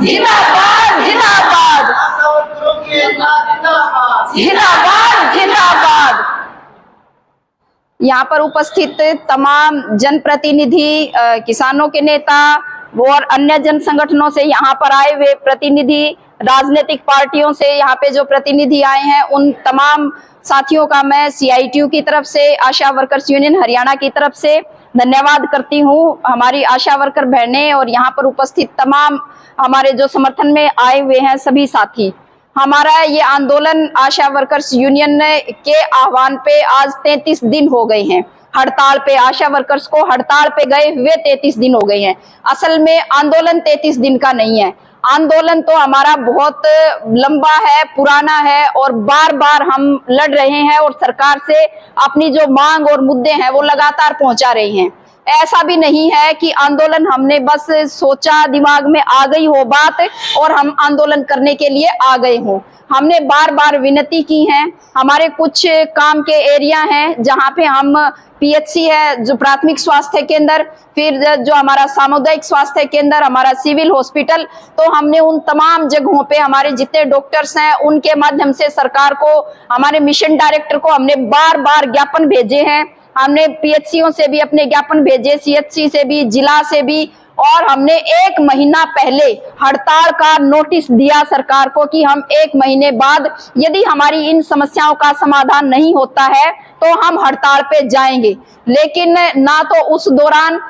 जिंदाबाद जिंदाबाद जिंदाबाद जिंदाबाद। यहाँ पर उपस्थित तमाम जनप्रतिनिधि, किसानों के नेता और अन्य जन संगठनों से यहाँ पर आए हुए प्रतिनिधि, राजनीतिक पार्टियों से यहाँ पे जो प्रतिनिधि आए हैं, उन तमाम साथियों का मैं CITU की तरफ से, आशा वर्कर्स यूनियन हरियाणा की तरफ से धन्यवाद करती हूँ। हमारी आशा वर्कर बहनें और यहाँ पर उपस्थित तमाम हमारे जो समर्थन में आए हुए हैं सभी साथी, हमारा ये आंदोलन आशा वर्कर्स यूनियन के आह्वान पे आज 33 दिन हो गए हैं। हड़ताल पे आशा वर्कर्स को हड़ताल पे गए हुए 33 दिन हो गए हैं। असल में आंदोलन 33 दिन का नहीं है, आंदोलन तो हमारा बहुत लंबा है, पुराना है और बार बार हम लड़ रहे हैं और सरकार से अपनी जो मांग और मुद्दे हैं वो लगातार पहुंचा रहे हैं। ऐसा भी नहीं है कि आंदोलन हमने बस सोचा, दिमाग में आ गई हो बात और हम आंदोलन करने के लिए आ गए हों। हमने बार बार विनती की है। हमारे कुछ काम के एरिया हैं जहां पे हम PHC है, जो प्राथमिक स्वास्थ्य केंद्र, फिर जो हमारा सामुदायिक स्वास्थ्य केंद्र, हमारा सिविल हॉस्पिटल, तो हमने उन तमाम जगहों पे हमारे जितने डॉक्टर्स हैं उनके माध्यम से सरकार को, हमारे मिशन डायरेक्टर को हमने बार बार ज्ञापन भेजे हैं। हमने PHCओं से भी अपने ज्ञापन भेजे, CHC से भी, जिला से भी, और हमने 1 महीना पहले हड़ताल का नोटिस दिया सरकार को कि हम 1 महीने बाद यदि हमारी इन समस्याओं का समाधान नहीं होता है तो हम हड़ताल पे जाएंगे। लेकिन ना तो उस दौरान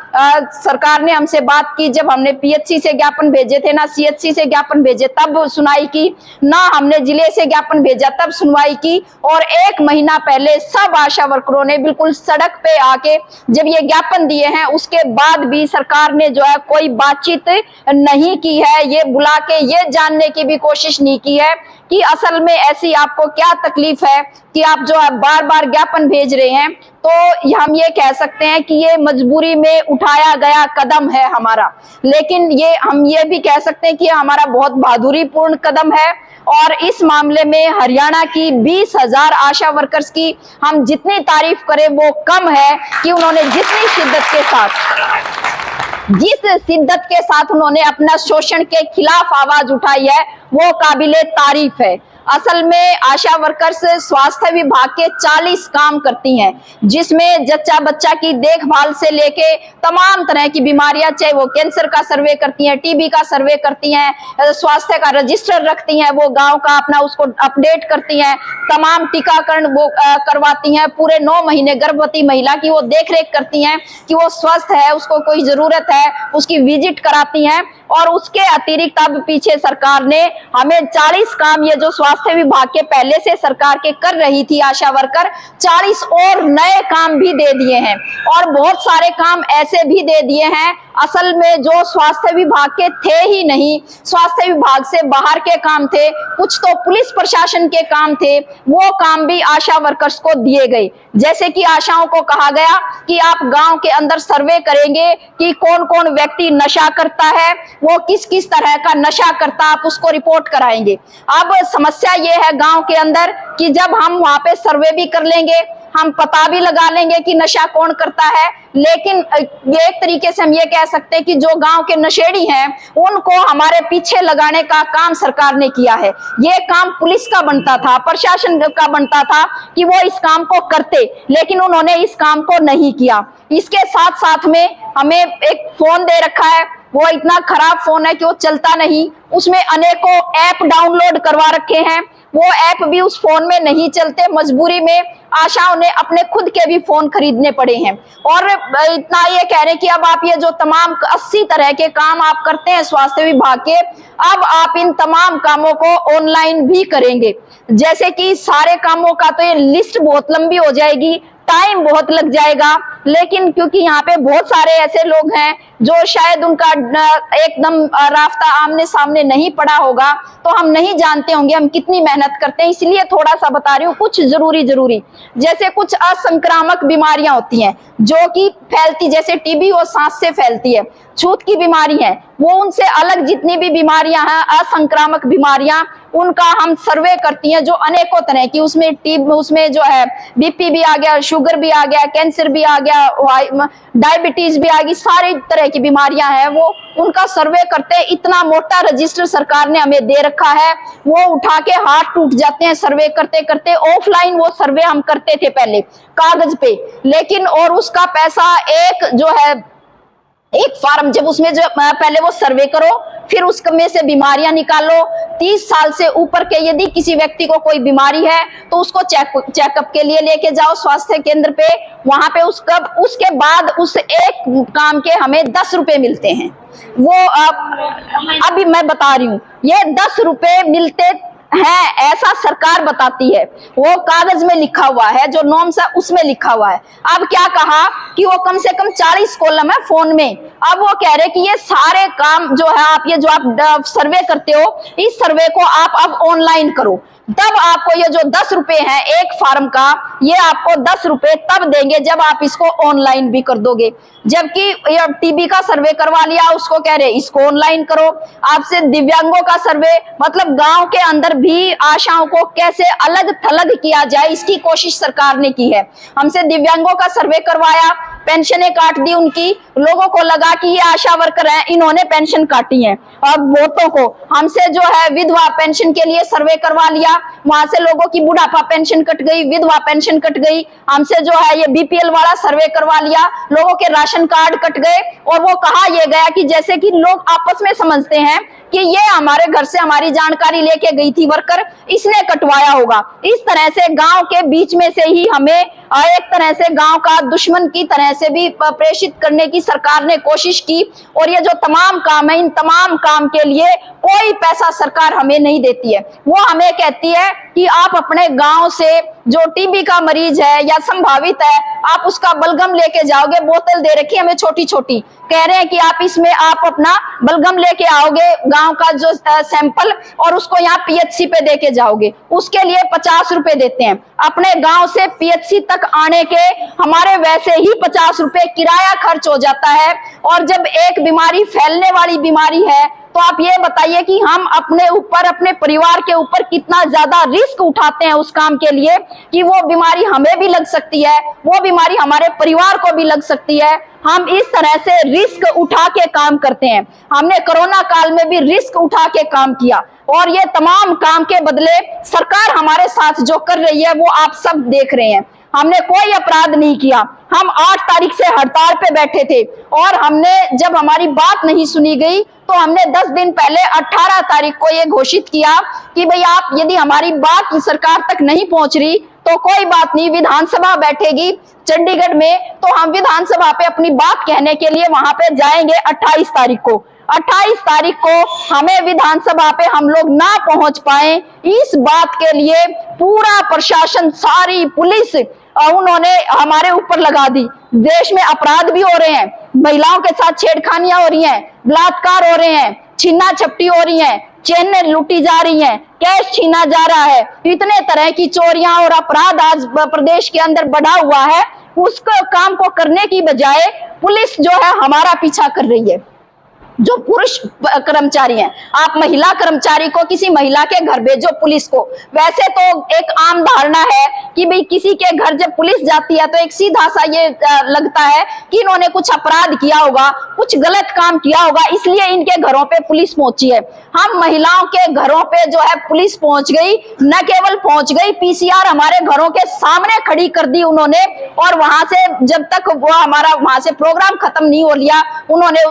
सरकार ने हमसे बात की, जब हमने PHC से ज्ञापन भेजे थे, ना CHC से ज्ञापन भेजे तब सुनवाई की, ना हमने जिले से ज्ञापन भेजा तब सुनवाई की। और 1 महीना पहले सब आशा वर्करों ने बिल्कुल सड़क पे आके जब ये ज्ञापन दिए हैं, उसके बाद भी सरकार ने जो है कोई बातचीत नहीं की है। ये बुला के ये जानने की भी कोशिश नहीं की है कि असल में ऐसी आपको क्या तकलीफ है कि आप जो है बार बार ज्ञापन भेज रहे हैं। तो हम ये कह सकते हैं कि ये मजबूरी में उठाया गया कदम है हमारा, लेकिन ये हम ये भी कह सकते हैं कि हमारा बहुत बहादुरीपूर्ण कदम है। और इस मामले में हरियाणा की 20,000 आशा वर्कर्स की हम जितनी तारीफ करें वो कम है कि उन्होंने जितनी शिद्दत के साथ उन्होंने अपना शोषण के खिलाफ आवाज उठाई है वो काबिले तारीफ है। असल में आशा वर्कर्स स्वास्थ्य विभाग के 40 काम करती हैं, जिसमें जच्चा बच्चा की देखभाल से लेके तमाम तरह की बीमारियां, चाहे वो कैंसर का सर्वे करती हैं, TB का सर्वे करती हैं, स्वास्थ्य का रजिस्टर रखती हैं, वो गांव का अपना उसको अपडेट करती हैं, तमाम टीकाकरण वो करवाती हैं, पूरे 9 महीने गर्भवती महिला की वो देखरेख करती हैं कि वो स्वस्थ है, उसको कोई जरूरत है, उसकी विजिट कराती हैं। और उसके अतिरिक्त अब पीछे सरकार ने हमें 40 काम, ये जो स्वास्थ्य विभाग के पहले से सरकार के कर रही थी आशा वर्कर, 40 और नए काम भी दे दिए हैं और बहुत सारे काम ऐसे भी दे दिए हैं असल में जो स्वास्थ्य विभाग के थे ही नहीं, स्वास्थ्य विभाग से बाहर के काम थे, कुछ तो पुलिस प्रशासन के काम थे, वो काम भी आशा वर्कर्स को दिए गए। जैसे कि आशाओं को कहा गया कि आप गांव के अंदर सर्वे करेंगे कि कौन कौन व्यक्ति नशा करता है, वो किस किस तरह का नशा करता, आप उसको रिपोर्ट कराएंगे। अब समस्या ये है गांव के अंदर कि जब हम वहां पे सर्वे भी कर लेंगे, हम पता भी लगा लेंगे कि नशा कौन करता है, लेकिन एक तरीके से हम ये कह सकते हैं कि जो गांव के नशेड़ी हैं उनको हमारे पीछे लगाने का काम सरकार ने किया है। ये काम पुलिस का बनता था, प्रशासन का बनता था कि वो इस काम को करते, लेकिन उन्होंने इस काम को नहीं किया। इसके साथ साथ में हमें एक फोन दे रखा है, वो इतना खराब फोन है कि वो चलता नहीं, उसमें अनेकों ऐप डाउनलोड करवा रखे हैं, वो ऐप भी उस फोन में नहीं चलते। मजबूरी में आशाओं ने अपने खुद के भी फोन खरीदने पड़े हैं। और इतना ये कह रहे हैं कि अब आप ये जो तमाम 80 तरह के काम आप करते हैं स्वास्थ्य विभाग के, अब आप इन तमाम कामों को ऑनलाइन भी करेंगे। जैसे कि सारे कामों का तो ये लिस्ट बहुत लंबी हो जाएगी, टाइम बहुत लग जाएगा, लेकिन क्योंकि यहाँ पे बहुत सारे ऐसे लोग हैं जो शायद उनका एकदम रास्ता आमने सामने नहीं पड़ा होगा, तो हम नहीं जानते होंगे हम कितनी मेहनत करते हैं, इसलिए थोड़ा सा बता रही हूँ कुछ जरूरी। जैसे कुछ असंक्रामक बीमारियां होती हैं जो कि फैलती, जैसे TB और सांस से फैलती है, छूत की बीमारी है, वो उनसे अलग जितनी भी बीमारियां हैं असंक्रामक बीमारियां, उनका हम सर्वे करती हैं, जो अनेकों तरह की उसमें जो है बीपी भी आ गया, शुगर भी आ गया, कैंसर भी आ गया, डायबिटीज भी आ गई, सारी तरह की बीमारियां हैं, वो उनका सर्वे करते हैं। इतना मोटा रजिस्टर सरकार ने हमें दे रखा है, वो उठा के हाथ टूट जाते हैं सर्वे करते करते। ऑफलाइन वो सर्वे हम करते थे पहले कागज पे, लेकिन और उसका पैसा एक जो है एक फार्म, जब उसमें जो पहले वो सर्वे करो, फिर उसमें से बीमारियां निकालो। 30 साल से ऊपर के यदि किसी व्यक्ति को कोई बीमारी है तो उसको चेकअप के लिए लेके जाओ स्वास्थ्य केंद्र पे, वहां पे उसके बाद उस एक काम के हमें 10 रुपए मिलते हैं। वो अभी मैं बता रही हूँ, ये 10 रुपए मिलते है, ऐसा सरकार बताती है, वो कागज में लिखा हुआ है, जो नॉर्म्स है उसमें लिखा हुआ है। अब क्या कहा कि वो कम से कम 40 कॉलम है फोन में। अब वो कह रहे कि ये सारे काम जो है आप, ये जो आप सर्वे करते हो, इस सर्वे को आप अब ऑनलाइन करो, तब आपको ये जो 10 रुपए हैं एक फार्म का, ये आपको 10 रुपए तब देंगे जब आप इसको ऑनलाइन भी कर दोगे। जबकि टीबी का सर्वे करवा लिया, उसको कह रहे इसको ऑनलाइन करो। आपसे दिव्यांगों का सर्वे, मतलब गांव के अंदर भी आशाओं को कैसे अलग थलग किया जाए, इसकी कोशिश सरकार ने की है। हमसे दिव्यांगों का सर्वे करवाया, पेंशनें काट दी उनकी, लोगों को लगा कि ये आशा वर्कर हैं, इन्होंने पेंशन काटी है। और बहुतों को हमसे जो है विधवा पेंशन के लिए सर्वे करवा लिया, वहां से लोगों की बुढ़ापा पेंशन कट गई, विधवा पेंशन कट गई। हमसे जो है ये बीपीएल वाला सर्वे करवा लिया, लोगों के राशन कार्ड कट गए। और वो कहा यह गया कि जैसे कि लोग आपस में समझते हैं कि ये हमारे घर से हमारी जानकारी लेके गई थी वर्कर, इसने कटवाया होगा। इस तरह से गांव के बीच में से ही हमें एक तरह से गांव का दुश्मन की तरह से भी प्रेषित करने की सरकार ने कोशिश की। और ये जो तमाम काम है, इन तमाम काम के लिए कोई पैसा सरकार हमें नहीं देती है। वो हमें कहती है कि आप अपने गांव से जो टीबी का मरीज है या संभावित है, आप उसका बलगम लेके जाओगे, बोतल दे रखी हमें छोटी छोटी, कह रहे हैं कि आप इसमें आप अपना बलगम लेके आओगे, गांव का जो सैंपल, और उसको यहाँ पीएचसी पे देके जाओगे, उसके लिए 50 रुपए देते हैं। अपने गांव से पीएचसी तक आने के हमारे वैसे ही 50 रुपए किराया खर्च हो जाता है। और जब एक बीमारी फैलने वाली बीमारी है, तो आप ये बताइए कि हम अपने ऊपर, अपने परिवार के ऊपर कितना ज्यादा रिस्क उठाते हैं उस काम के लिए, कि वो बीमारी हमें भी लग सकती है, वो बीमारी हमारे परिवार को भी लग सकती है। हम इस तरह से रिस्क उठा के काम करते हैं। हमने कोरोना काल में भी रिस्क उठा के काम किया, और ये तमाम काम के बदले सरकार हमारे साथ जो कर रही है वो आप सब देख रहे हैं। हमने कोई अपराध नहीं किया, हम 8 तारीख से हड़ताल पे बैठे थे, और हमने जब हमारी बात नहीं सुनी गई तो हमने 10 दिन पहले 18 तारीख को ये घोषित किया कि भाई आप यदि हमारी बात सरकार तक नहीं पहुंच रही तो कोई बात नहीं, विधानसभा बैठेगी चंडीगढ़ में, तो हम विधानसभा पे अपनी बात कहने के लिए वहां पे जाएंगे 28 तारीख को। 28 तारीख को हमें विधानसभा पे हम लोग ना पहुंच पाए, इस बात के लिए पूरा प्रशासन, सारी पुलिस उन्होंने हमारे ऊपर लगा दी। देश में अपराध भी हो रहे हैं, महिलाओं के साथ छेड़खानियां हो रही हैं, बलात्कार हो रहे हैं, छीना झपटी हो रही है, चेनें लूटी जा रही हैं, कैश छीना जा रहा है, इतने तरह की चोरियां और अपराध आज प्रदेश के अंदर बढ़ा हुआ है। उसको काम को करने की बजाय पुलिस जो है हमारा पीछा कर रही है। जो पुरुष कर्मचारी हैं, आप महिला कर्मचारी को किसी महिला के घर भेजो पुलिस को, वैसे तो एक आम धारणा है कि भाई किसी के घर जब पुलिस जाती है तो एक सीधा सा ये लगता है कि इन्होंने कुछ अपराध किया होगा, कुछ गलत काम किया होगा, इसलिए इनके घरों पे पुलिस पहुंची है। हम महिलाओं के घरों पे जो है पुलिस पहुंच गई, न केवल पहुंच गई, पीसीआर हमारे घरों के सामने खड़ी कर दी उन्होंने, और वहां से जब तक वो हमारा वहां से प्रोग्राम खत्म नहीं हो लिया, उन्होंने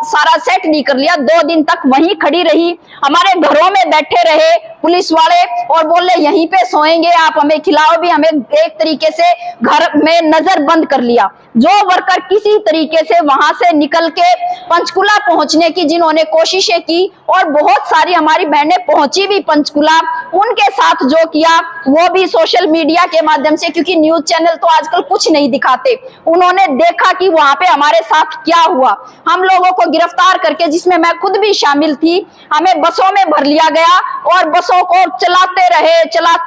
सारा सेट नहीं कर लिया, 2 दिन तक वहीं खड़ी रही, हमारे घरों में बैठे रहे पुलिस वाले, और बोले यहीं पे सोएंगे, आप हमें खिलाओ भी, हमें एक तरीके से घर में नजर बंद कर लिया। जो वर्कर किसी तरीके से वहां से निकल के पंचकुला पहुंचने की जिन्होंने कोशिशें की, और बहुत सारी हमारी बहनें पहुंची भी पंचकुला, उनके साथ जो किया वो भी सोशल मीडिया के माध्यम से, क्योंकि न्यूज चैनल तो आजकल कुछ नहीं दिखाते, उन्होंने देखा कि वहां पे हमारे साथ क्या हुआ। हम लोगों को गिरफ्तार करके, जिसमें मैं खुद भी शामिल थी, हमें बसों में भर लिया गया, और बसों बसों को चलाते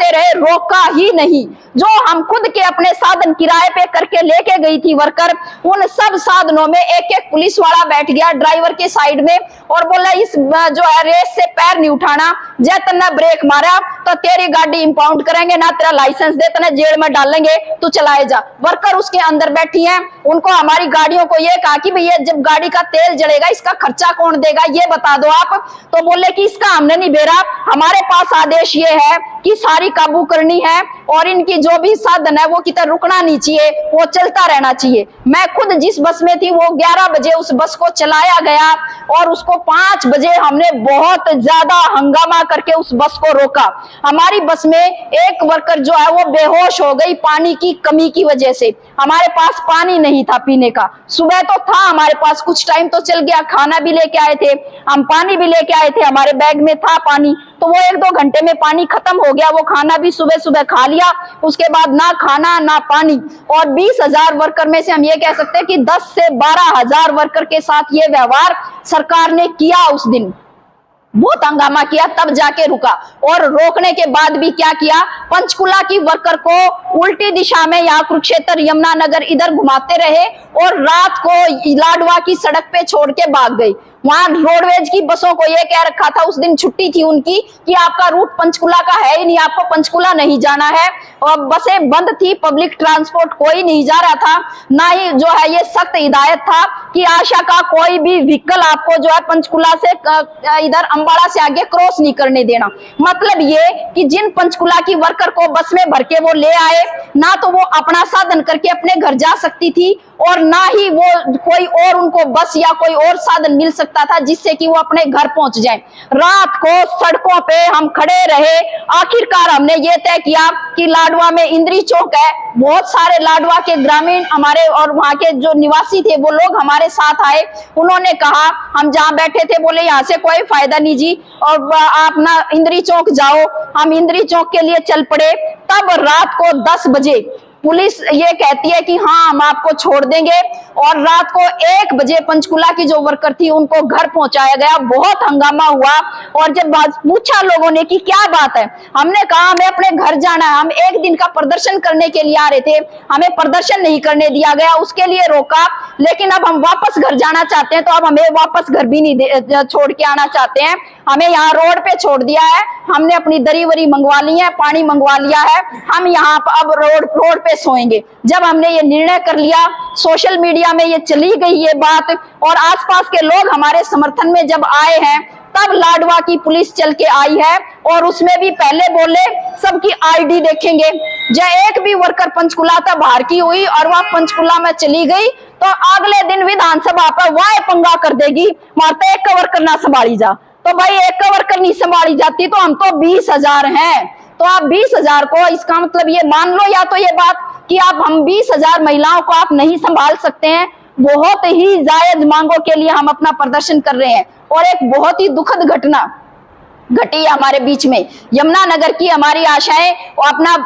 रहे, रोका ही नहीं। जो हम खुद के अपने साधन किराए पे करके लेके गई थी वर्कर, उन सब साधनों में एक एक पुलिस वाला बैठ गया ड्राइवर के साइड में और बोला इस जो है रेस से पैर नहीं उठाना, जय तन्ना ब्रेक मारा तो तेरी गाड़ी इंपाउंड करेंगे, ना तेरा लाइसेंस दे तने जेल में डालेंगे, तू चलाए जा। वर्कर उसके अंदर बैठी हैं, उनको हमारी गाड़ियों को ये कहा कि भैया जब गाड़ी का तेल जलेगा इसका खर्चा कौन देगा, ये बता दो आप। तो बोले कि इसका हमने नहीं बेरा, हमारे पास आदेश ये है कि सारी काबू करनी है और इनकी जो भी साधन है वो कितना रुकना नहीं चाहिए, वो चलता रहना चाहिए। मैं खुद जिस बस में थी वो 11 बजे उस बस को चलाया गया और उसको 5 बजे हमने बहुत ज्यादा हंगामा करके उस बस को रोका। हमारी बस में एक वर्कर जो है वो बेहोश हो गई पानी की कमी की वजह से। हमारे पास पानी नहीं था पीने का, सुबह तो था हमारे पास, कुछ टाइम तो चल गया, खाना भी लेके आए थे हम, पानी भी लेके आए थे, हमारे बैग में था पानी, तो वो 1-2 घंटे में पानी खत्म हो गया। वो खाना भी सुबह सुबह खा लिया, उसके बाद ना खाना ना पानी। और 20,000 वर्कर में से हम ये कह सकते हैं कि 10 से 12,000 वर्कर के साथ ये व्यवहार सरकार ने किया। उस दिन बहुत हंगामा किया, तब जाके रुका। और रोकने के बाद भी क्या किया, पंचकुला की वर्कर को उल्टी दिशा में यहाँ कुरुक्षेत्र यमुनानगर इधर घुमाते रहे और रात को लाडवा की सड़क पे छोड़ के भाग गई। वहां रोडवेज की बसों को ये कह रखा था, उस दिन छुट्टी थी उनकी, कि आपका रूट पंचकुला का है ही नहीं, आपको पंचकुला नहीं जाना है। और बसें बंद थी, पब्लिक ट्रांसपोर्ट कोई नहीं जा रहा था, ना ही जो है ये सख्त हिदायत था कि आशा का कोई भी व्हीकल आपको जो है पंचकुला से इधर अंबाला से आगे क्रॉस नहीं करने देना। मतलब ये कि जिन पंचकुला की वर्कर को बस में भर के वो ले आए, ना तो वो अपना साधन करके अपने घर जा सकती थी और ना ही वो कोई और उनको बस या कोई और साधन मिल सकता था जिससे कि वो अपने घर पहुंच जाएं। रात को सड़कों पे हम खड़े रहे, आखिरकार हमने ये तय किया कि लाडवा में इंद्री चौक है, बहुत सारे लाडवा के ग्रामीण हमारे और वहां के जो निवासी थे वो लोग हमारे साथ आए। उन्होंने कहा, हम जहां बैठे थे, बोले यहाँ से कोई फायदा नहीं जी, और आप ना इंद्री चौक जाओ। हम इंद्री चौक के लिए चल पड़े। तब रात को 10 बजे पुलिस ये कहती है कि हाँ हम आपको छोड़ देंगे, और रात को 1 बजे पंचकुला की जो वर्कर थी उनको घर पहुंचाया गया। बहुत हंगामा हुआ और जब पूछा लोगों ने कि क्या बात है, हमने कहा हमें अपने घर जाना है, हम 1 दिन का प्रदर्शन करने के लिए आ रहे थे, हमें प्रदर्शन नहीं करने दिया गया, उसके लिए रोका, लेकिन अब हम वापस घर जाना चाहते हैं, तो अब हमें वापस घर भी नहीं छोड़ के आना चाहते हैं, हमें यहाँ रोड पे छोड़ दिया है, हमने अपनी दरी वरी मंगवा ली है, पानी मंगवा लिया है, हम यहाँ अब रोड पे सोएंगे। जब हमने ये निर्णय कर लिया, सोशल मीडिया में ये चली गई ये बात, और आसपास के लोग हमारे समर्थन में जब आए हैं, तब लाडवा की पुलिस चल के आई है और उसमें भी पहले बोले सबकी आईडी देखेंगे। जब एक भी वर्कर पंचकुला तक बाहर की हुई और वह पंचकुला में चली गई, तो अगले दिन विधानसभा पर वह पंगा कर देगी, मारते एक वर्कर ना संभाली जा। तो भाई एक वर्कर नहीं संभाली जाती तो हम तो 20,000 हैं, तो आप 20,000 को, इसका मतलब ये मान लो या तो ये बात कि आप हम 20,000 महिलाओं को आप नहीं संभाल सकते हैं। बहुत ही जायज मांगों के लिए हम अपना प्रदर्शन कर रहे हैं। और एक बहुत ही दुखद घटना घटी हमारे बीच में, यमुनानगर की हमारी आशाएं अपना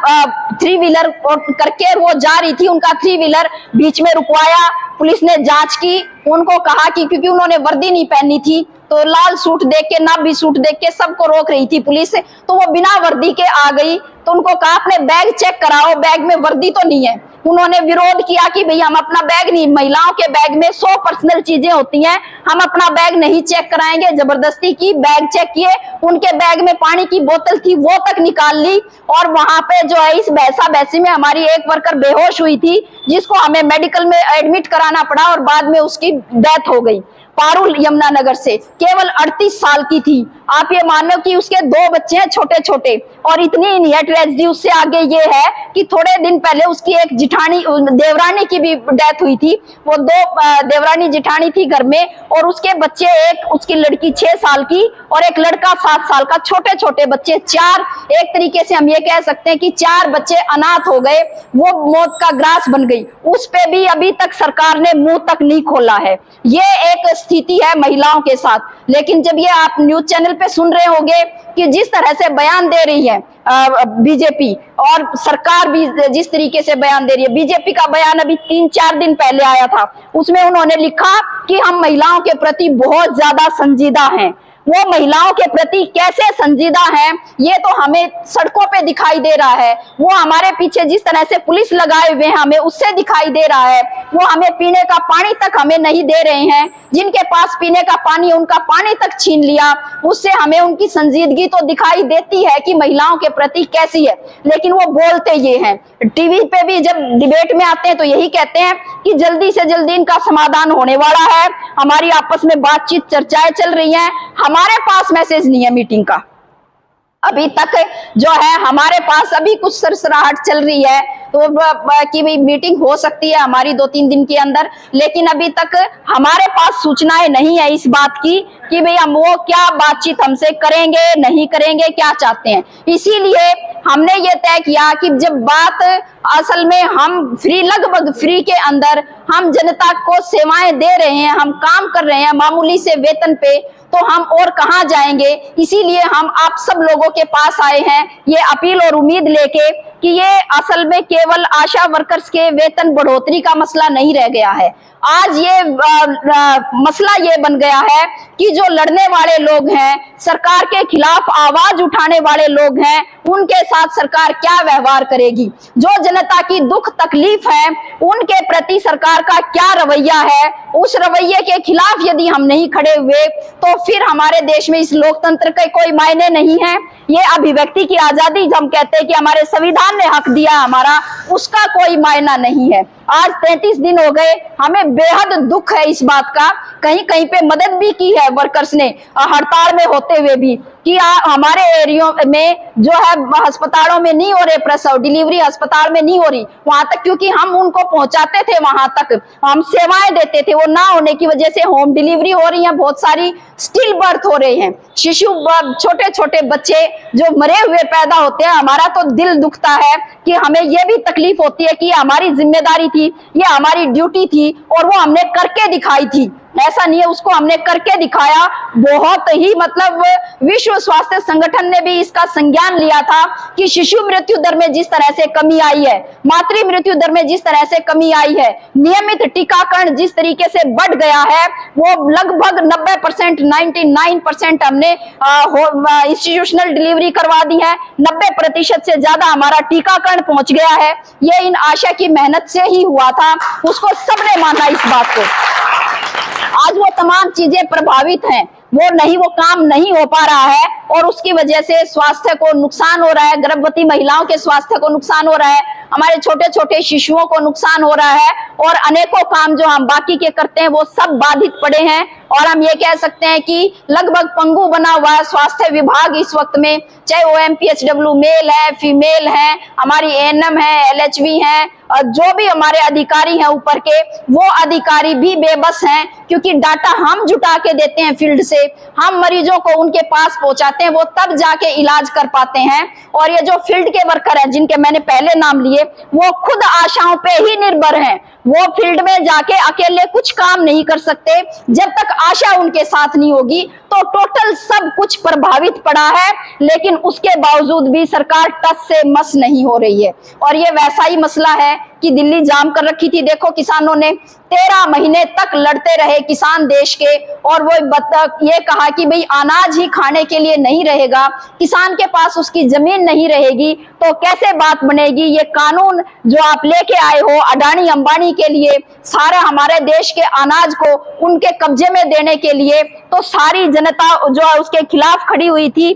3 व्हीलर करके वो जा रही थी, उनका 3 व्हीलर बीच में रुकवाया, पुलिस ने जांच की, उनको कहा कि क्योंकि उन्होंने वर्दी नहीं पहनी थी, तो लाल सूट देख के, नाभी सूट देख के सबको रोक रही थी पुलिस, तो वो बिना वर्दी के आ गई। तो उनको कहा अपने बैग चेक कराओ, बैग में वर्दी तो नहीं है। उन्होंने विरोध किया कि भैया हम अपना बैग नहीं, महिलाओं के बैग में 100 पर्सनल चीजें होती हैं, हम अपना बैग नहीं चेक कराएंगे। जबरदस्ती की बैग चेक किए, उनके बैग में पानी की बोतल थी वो तक निकाल ली, और वहां पे जो है इस बहसा बहसी में हमारी एक वर्कर बेहोश हुई थी, जिसको हमें मेडिकल में एडमिट कराना पड़ा और बाद में उसकी डेथ हो गई। पारुल यमुनानगर से, केवल 38 साल की थी। आप ये मानो कि उसके 2 बच्चे हैं छोटे छोटे, और इतनी ही नहीं है ट्रेजेडी। उससे आगे ये है कि थोड़े दिन पहले उसकी एक जिठानी देवरानी की भी डेथ हुई थी। वो 2 देवरानी जिठानी थी घर में, और उसके बच्चे, एक उसकी लड़की 6 साल की और एक लड़का 7 साल का, छोटे छोटे बच्चे 4। एक तरीके से हम ये कह सकते हैं कि 4 बच्चे अनाथ हो गए, वो मौत का ग्रास बन गई। उस पे भी अभी तक सरकार ने मुंह तक नहीं खोला है। ये एक स्थिति है महिलाओं के साथ। लेकिन जब ये आप न्यूज चैनल पे सुन रहे होंगे कि जिस तरह से बयान दे रही है बीजेपी, और सरकार भी जिस तरीके से बयान दे रही है, बीजेपी का बयान अभी 3-4 दिन पहले आया था, उसमें उन्होंने लिखा कि हम महिलाओं के प्रति बहुत ज्यादा संजीदा हैं, वो महिलाओं के प्रति कैसे संजीदा हैं, ये तो हमें सड़कों पे दिखाई दे रहा है। वो हमारे पीछे जिस तरह से पुलिस लगाए हुए हैं, हमें उससे दिखाई दे रहा है। वो हमें पीने का पानी तक हमें नहीं दे रहे हैं। जिनके पास पीने का पानी, उनका पानी तक छीन लिया। उससे हमें उनकी संजीदगी तो दिखाई देती है कि महिलाओं के प्रति कैसी है, लेकिन वो बोलते ये हैं। टीवी पे भी जब डिबेट में आते हैं तो यही कहते हैं कि जल्दी से जल्दी इनका समाधान होने वाला है, हमारी आपस में बातचीत चर्चाएं चल रही हैं। हमारे पास मैसेज नहीं है मीटिंग का, अभी तक जो है हमारे पास अभी कुछ सरसराहट चल रही है तो कि भाई मीटिंग हो सकती है हमारी 2-3 दिन के अंदर, लेकिन अभी तक हमारे पास सूचनाएं नहीं है इस बात की कि भाई हम वो क्या बातचीत हमसे करेंगे नहीं करेंगे, क्या चाहते हैं। इसीलिए हमने ये तय किया कि जब बात असल में हम लगभग फ्री के अंदर हम जनता को सेवाएं दे रहे हैं, हम काम कर रहे हैं मामूली से वेतन पे, तो हम और कहां जाएंगे। इसीलिए हम आप सब लोगों के पास आए हैं ये अपील और उम्मीद लेके कि ये असल में केवल आशा वर्कर्स के वेतन बढ़ोतरी का मसला नहीं रह गया है। आज ये मसला ये बन गया है कि जो लड़ने वाले लोग हैं, सरकार के खिलाफ आवाज उठाने वाले लोग हैं, उनके साथ सरकार क्या व्यवहार करेगी। जो जनता की दुख तकलीफ है उनके प्रति सरकार का क्या रवैया है, उस रवैये के खिलाफ यदि हम नहीं खड़े हुए तो फिर हमारे देश में इस लोकतंत्र के कोई मायने नहीं है। ये अभिव्यक्ति की आजादी हम कहते हैं कि हमारे संविधान ने हक दिया हमारा, उसका कोई मायना नहीं है। आज 33 दिन हो गए, हमें बेहद दुख है इस बात का। कहीं कहीं पे मदद भी की है वर्कर्स ने हड़ताल में होते हुए भी कि हमारे एरियो में जो है अस्पतालों में नहीं हो रहे प्रसव, डिलीवरी अस्पताल में नहीं हो रही वहां तक, क्योंकि हम उनको पहुंचाते थे, वहां तक हम सेवाएं देते थे। वो ना होने की वजह से होम डिलीवरी हो रही है, बहुत सारी स्टिल बर्थ हो रहे हैं, शिशु छोटे छोटे बच्चे जो मरे हुए पैदा होते हैं। हमारा तो दिल दुखता है कि हमें ये भी तकलीफ होती है कि ये हमारी जिम्मेदारी थी, ये हमारी ड्यूटी थी और वो हमने करके दिखाई थी। ऐसा नहीं है, उसको हमने करके दिखाया। बहुत ही मतलब विश्व स्वास्थ्य संगठन ने भी इसका संज्ञान लिया था कि शिशु मृत्यु दर में जिस तरह से कमी आई है, मातृ मृत्यु दर में जिस तरह से कमी आई है, नियमित टीकाकरण जिस तरीके से बढ़ गया है, वो लगभग 90%, 99% हमने इंस्टीट्यूशनल डिलीवरी करवा दी है। 90% से ज्यादा हमारा टीकाकरण पहुंच गया है। ये इन आशा की मेहनत से ही हुआ था, उसको सबने माना इस बात को। आज वो तमाम चीजें प्रभावित हैं, वो काम नहीं हो पा रहा है और उसकी वजह से स्वास्थ्य को नुकसान हो रहा है, गर्भवती महिलाओं के स्वास्थ्य को नुकसान हो रहा है, हमारे छोटे छोटे शिशुओं को नुकसान हो रहा है और अनेकों काम जो हम बाकी के करते हैं वो सब बाधित पड़े हैं। और हम ये कह सकते हैं कि लगभग पंगु बना हुआ है स्वास्थ्य विभाग इस वक्त में, चाहे वो MPHW मेल है, फीमेल है, हमारी ANM है, LHV है, और जो भी हमारे अधिकारी हैं ऊपर के, वो अधिकारी भी बेबस हैं, क्योंकि डाटा हम जुटा के देते हैं फील्ड से, हम मरीजों को उनके पास पहुंचाते हैं, वो तब जाके इलाज कर पाते हैं। और ये जो फील्ड के वर्कर हैं जिनके मैंने पहले नाम लिए, वो खुद आशाओं पे ही निर्भर हैं। वो फील्ड में जाके अकेले कुछ काम नहीं कर सकते। जब तक आशा उनके साथ नहीं होगी तो टोटल सब कुछ प्रभावित पड़ा है, लेकिन उसके बावजूद भी सरकार टस से मस नहीं हो रही है। और ये वैसा ही मसला है कि दिल्ली जाम कर रखी थी, देखो किसानों ने 13 महीने तक लड़ते रहे किसान देश के, और वो ये कहा कि भाई अनाज ही खाने के लिए नहीं रहेगा, किसान के पास उसकी जमीन नहीं रहेगी तो कैसे बात बनेगी। ये कानून जो आप लेके आए हो अडानी अंबानी के लिए, सारे हमारे देश के अनाज को उनके कब्जे में देने के लिए, तो सारी जनता जो है उसके खिलाफ खड़ी हुई थी,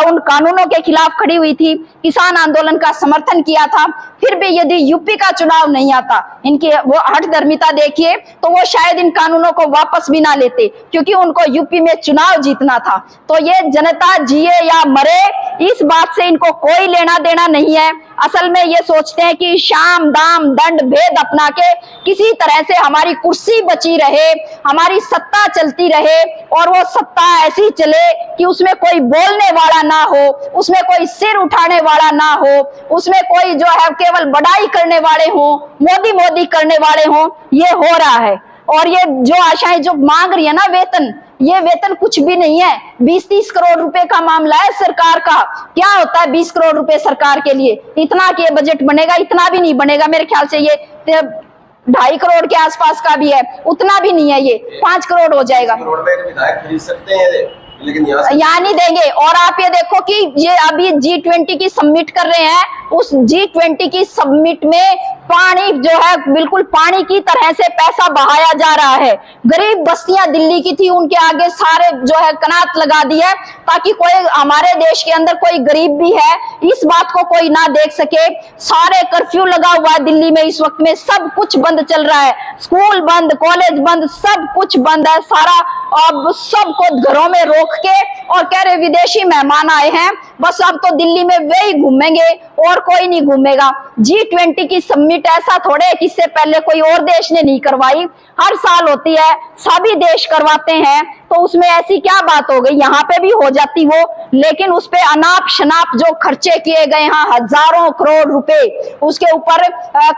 उन कानूनों के खिलाफ खड़ी हुई थी, किसान आंदोलन का समर्थन किया था। फिर भी यदि यूपी का चुनाव नहीं आता, इनकी वो हठधर्मिता देखिए, तो वो शायद इन कानूनों को वापस भी ना लेते, क्योंकि उनको यूपी में चुनाव जीतना था। तो ये जनता जिए या मरे, इस बात से इनको कोई लेना देना नहीं है। असल में ये सोचते हैं कि शाम दाम दंड भेद अपना के किसी तरह से हमारी कुर्सी बची रहे, हमारी सत्ता चलती रहे, और वो सत्ता ऐसी चले कि उसमें कोई बोलने वाला ना हो, उसमें कोई सिर उठाने वाला ना हो, उसमें कोई जो है केवल बड़ाई करने वाले हों, मोदी मोदी करने वाले हों। ये हो रहा है। और ये जो आशाएं जो मांग रही है ना वेतन, ये वेतन कुछ भी नहीं है। 20-30 करोड़ रुपए का मामला है सरकार का। क्या होता है 20 करोड़ रुपए सरकार के लिए? इतना के बजट बनेगा? इतना भी नहीं बनेगा मेरे ख्याल से। ये 2.5 करोड़ के आसपास का भी है, उतना भी नहीं है, ये 5 करोड़ हो जाएगा। करोड़ में विधायक खरीद सकते हैं? लेकिन यहाँ नहीं देंगे। और आप ये देखो कि ये अभी G20 की समिट कर रहे हैं, उस G20 की समिट में पानी जो है बिल्कुल पानी की तरह से पैसा बहाया जा रहा है। गरीब बस्तियां दिल्ली की थी, उनके आगे सारे जो है कनात लगा दी है ताकि कोई हमारे देश के अंदर कोई गरीब भी है इस बात को कोई ना देख सके। सारे कर्फ्यू लगा हुआ है दिल्ली में इस वक्त में, सब कुछ बंद चल रहा है, स्कूल बंद, कॉलेज बंद, सब कुछ बंद है सारा। अब सबको घरों में रोक के और कह रहे विदेशी मेहमान आए हैं, बस अब तो दिल्ली में वे ही घूमेंगे और कोई नहीं घूमेगा। G20 की समिट ऐसा थोड़े है कि इससे पहले कोई और देश ने नहीं करवाई, हर साल होती है, सभी देश करवाते हैं, तो उसमें ऐसी क्या बात हो गई, यहाँ पे भी हो जाती वो। लेकिन उस पे अनाप शनाप जो खर्चे किए गए हैं, हजारों करोड़ रुपए, उसके ऊपर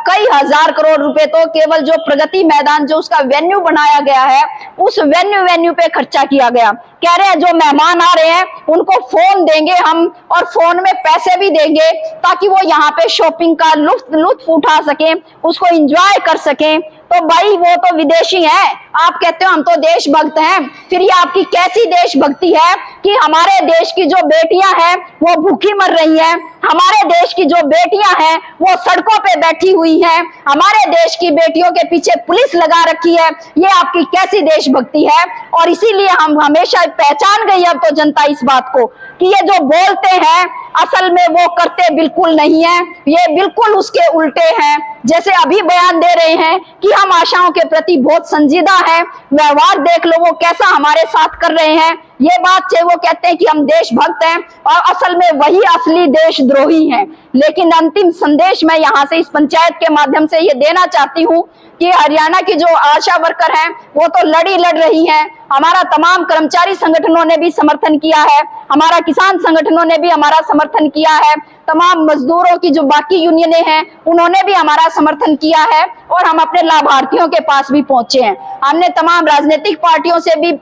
कई हजार करोड़ रुपए तो केवल जो प्रगति मैदान जो उसका वेन्यू बनाया गया है उस वेन्यू पे खर्चा किया गया। कह रहे हैं जो मेहमान आ रहे हैं उनको फोन देंगे हम और फोन में पैसे भी देंगे ताकि वो यहाँ पे शॉपिंग का लुत्फ उठा सकें, उसको एंजॉय कर सकें। तो भाई वो तो विदेशी हैं, आप कहते हो हम तो देशभक्त हैं, फिर ये आपकी कैसी देशभक्ति है कि हमारे देश की जो बेटियां हैं वो भूखी मर रही हैं, हमारे देश की जो बेटियां हैं वो सड़कों पे बैठी हुई हैं, हमारे देश की बेटियों के पीछे पुलिस लगा रखी है, ये आपकी कैसी देशभक्ति है। और इसीलिए हम हमेशा पहचान गई अब तो जनता इस बात को कि ये जो बोलते हैं असल में वो करते बिल्कुल नहीं है, ये बिल्कुल उसके उल्टे हैं। जैसे अभी बयान दे रहे हैं कि हम आशाओं के प्रति बहुत संजीदा हैं, व्यवहार देख लो वो कैसा हमारे साथ कर रहे हैं, ये बात से वो कहते हैं कि हम देशभक्त हैं और असल में वही असली देशद्रोही हैं। लेकिन अंतिम संदेश मैं यहाँ से इस पंचायत के माध्यम से ये देना चाहती हूँ कि हरियाणा की जो आशा वर्कर हैं वो तो लड़ रही हैं, हमारा तमाम कर्मचारी संगठनों ने भी समर्थन किया है, हमारा किसान संगठनों ने भी हमारा समर्थन किया है, तमाम मजदूरों की जो बाकी यूनियनें हैं उन्होंने भी हमारा समर्थन किया है और हम अपने लाभार्थियों के पास भी पहुंचे हैं। हमने तमाम राजनीतिक पार्टियों से भी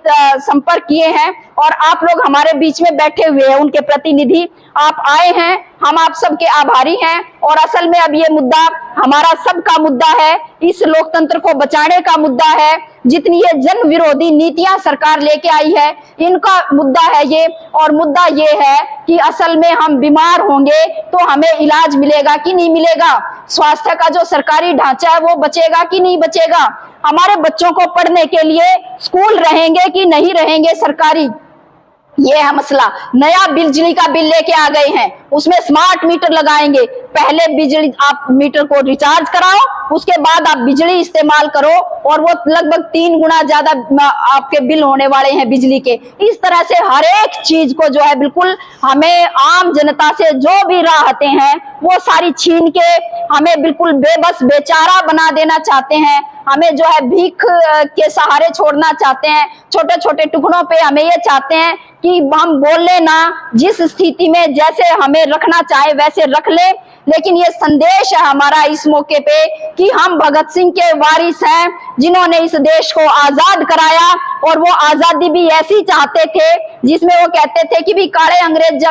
संपर्क किए हैं और आप लोग हमारे बीच में बैठे हुए हैं, उनके प्रतिनिधि आप आए हैं, हम आप सबके आभारी हैं। और असल में अब ये मुद्दा हमारा सबका मुद्दा है, इस लोकतंत्र को बचाने का मुद्दा है। जितनी ये जन विरोधी नीतियां सरकार लेके आई है इनका मुद्दा है ये, और मुद्दा ये है कि असल में हम बीमार होंगे तो हमें इलाज मिलेगा कि नहीं मिलेगा, स्वास्थ्य का जो सरकारी ढांचा है वो बचेगा कि नहीं बचेगा, हमारे बच्चों को पढ़ने के लिए स्कूल रहेंगे कि नहीं रहेंगे सरकारी, ये है मसला। नया बिजली का बिल लेके आ गए हैं, उसमें स्मार्ट मीटर लगाएंगे, पहले बिजली आप मीटर को रिचार्ज कराओ, उसके बाद आप बिजली इस्तेमाल करो और वो लगभग 3 गुना ज्यादा आपके बिल होने वाले हैं बिजली के। इस तरह से हर एक चीज को जो है बिल्कुल हमें आम जनता से जो भी राहतें हैं वो सारी छीन के हमें बिल्कुल बेबस बेचारा बना देना चाहते हैं, हमें जो है भीख के सहारे छोड़ना चाहते हैं, छोटे छोटे टुकड़ों पे हमें ये चाहते हैं कि हम बोल ले ना, जिस स्थिति में जैसे हमें रखना चाहे वैसे रख ले। लेकिन ये संदेश है हमारा इस मौके पे कि हम भगत सिंह के वारिस हैं जिन्होंने इस देश को आजाद कराया और वो आजादी भी ऐसी चाहते थे जिसमें वो कहते थे कि भी काले अंग्रेज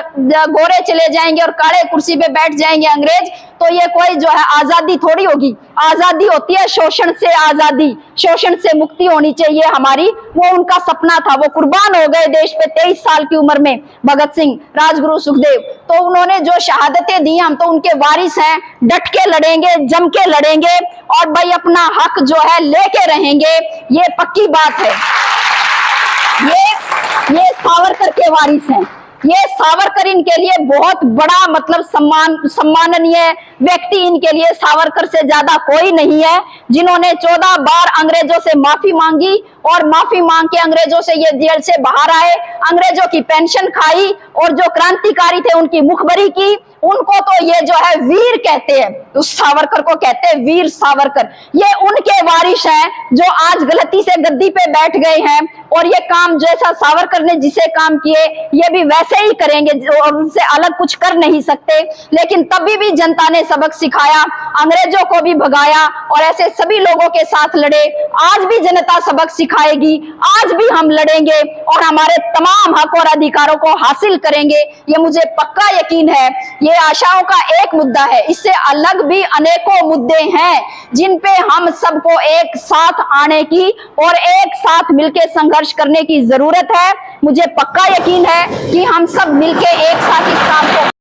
गोरे चले जाएंगे और काले कुर्सी पे बैठ जाएंगे अंग्रेज, तो ये कोई जो है आजादी थोड़ी होगी। आजादी होती है शोषण से, आजादी शोषण से मुक्ति होनी चाहिए हमारी, वो उनका सपना था। वो कुर्बान हो गए देश पे 23 साल की उम्र में, भगत सिंह, राजगुरु सुखदेव, तो उन्होंने जो शहादतें दी हम तो उनके वारिस हैं, डट के लड़ेंगे, जम के लड़ेंगे और भाई अपना हक जो है लेके रहेंगे, ये पक्की बात है। ये सावरकर के वारिस हैं, ये सावरकर इनके लिए बहुत बड़ा मतलब सम्माननीय व्यक्ति, इनके लिए सावरकर से ज्यादा कोई नहीं है, जिन्होंने 14 बार अंग्रेजों से माफी मांगी और माफी मांग के अंग्रेजों से ये जेल से बाहर आए, अंग्रेजों की पेंशन खाई और जो क्रांतिकारी थे उनकी मुखबरी की। उनको तो ये जो है वीर कहते हैं, उस सावरकर को कहते हैं वीर सावरकर। ये उनके वारिस हैं जो आज गलती से गद्दी पे बैठ गए हैं और ये काम जैसा सावरकर ने जिसे काम किए ये भी वैसे ही करेंगे और उनसे अलग कुछ कर नहीं सकते। लेकिन तभी भी जनता ने सबक सिखाया, अंग्रेजों को भी भगाया और ऐसे सभी लोगों के साथ लड़े। आज भी जनता सबक सिखाएगी, आज भी हम लड़ेंगे और हमारे तमाम हक और अधिकारों को हासिल करेंगे, ये मुझे पक्का यकीन है। ये आशाओं का एक मुद्दा है, इससे अलग भी अनेकों मुद्दे हैं जिन पे हम सबको एक साथ आने की और एक साथ मिलकर संघर्ष करने की जरूरत है। मुझे पक्का यकीन है कि हम सब मिलकर एक साथ इस काम को